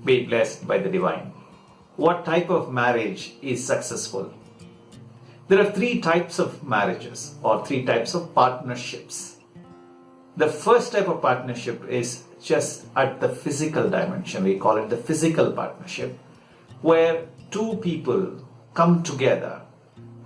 Be blessed by the divine. What type of marriage is successful? There are three types of marriages or three types of partnerships. The first type of partnership is just at the physical dimension. We call it the physical partnership, where two people come together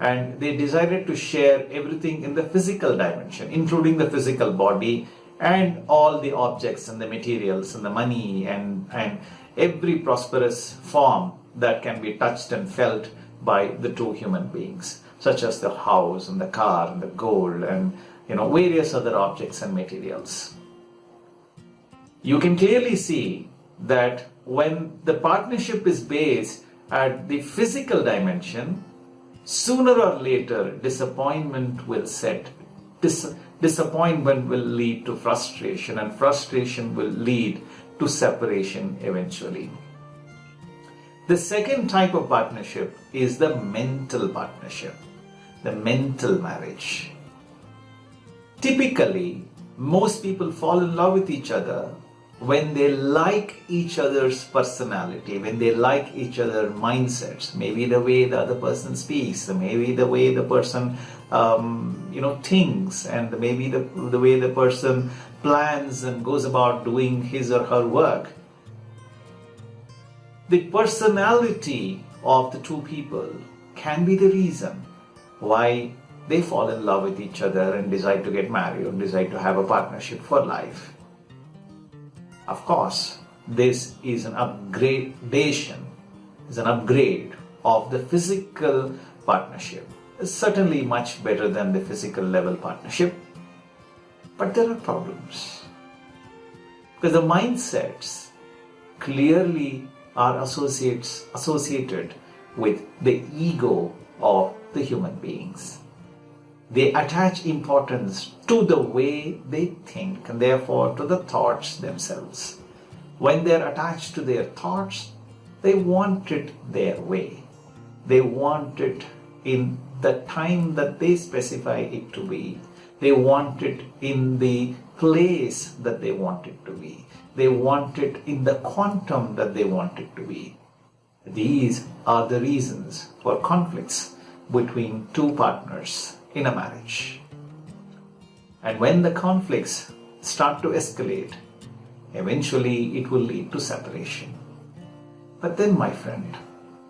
and they decided to share everything in the physical dimension, including the physical body and all the objects and the materials and the money and every prosperous form that can be touched and felt by the two human beings, such as the house and the car and the gold and various other objects and materials. You can clearly see that when the partnership is based at the physical dimension, sooner or later disappointment will set. Disappointment will lead to frustration, and frustration will lead to separation eventually. The second type of partnership is the mental partnership, the mental marriage. Typically, most people fall in love with each other when they like each other's personality, when they like each other's mindsets, maybe the way the other person speaks, maybe the way the person thinks, and maybe the way the person plans and goes about doing his or her work. The personality of the two people can be the reason why they fall in love with each other and decide to get married or decide to have a partnership for life. Of course, this is an upgradation, is an upgrade of the physical partnership. It's certainly much better than the physical level partnership, but there are problems. Because the mindsets clearly are associated with the ego of the human beings. They attach importance to the way they think and therefore to the thoughts themselves. When they are attached to their thoughts, they want it their way. They want it in the time that they specify it to be. They want it in the place that they want it to be. They want it in the quantum that they want it to be. These are the reasons for conflicts between two partners in a marriage. And when the conflicts start to escalate, eventually it will lead to separation. But then, my friend,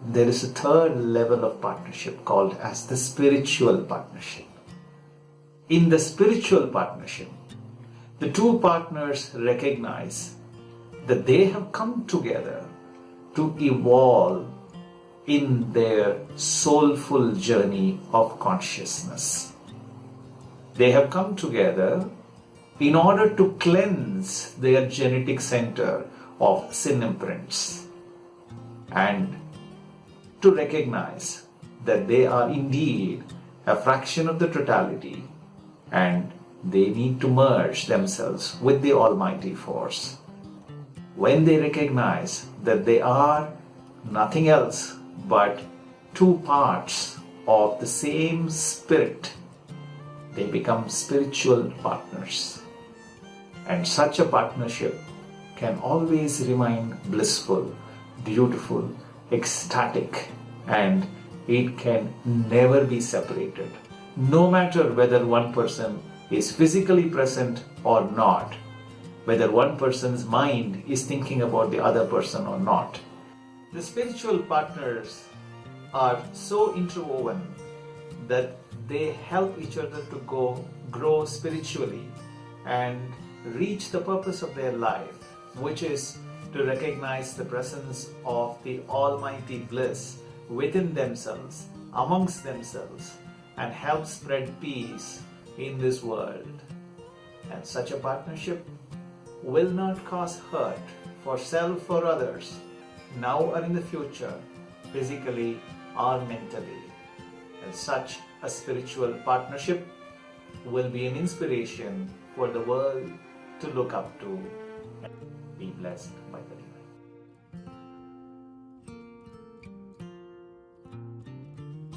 there is a third level of partnership called as the spiritual partnership. In the spiritual partnership, the two partners recognize that they have come together to evolve in their soulful journey of consciousness. They have come together in order to cleanse their genetic center of sin imprints and to recognize that they are indeed a fraction of the totality and they need to merge themselves with the Almighty Force. When they recognize that they are nothing else but two parts of the same spirit, they become spiritual partners. And such a partnership can always remain blissful, beautiful, ecstatic, and it can never be separated. No matter whether one person is physically present or not, whether one person's mind is thinking about the other person or not. The spiritual partners are so interwoven that they help each other to grow spiritually and reach the purpose of their life, which is to recognize the presence of the Almighty bliss within themselves, amongst themselves, and help spread peace in this world. And such a partnership will not cause hurt for self or others, now or in the future, physically or mentally. And such a spiritual partnership will be an inspiration for the world to look up to. Be blessed.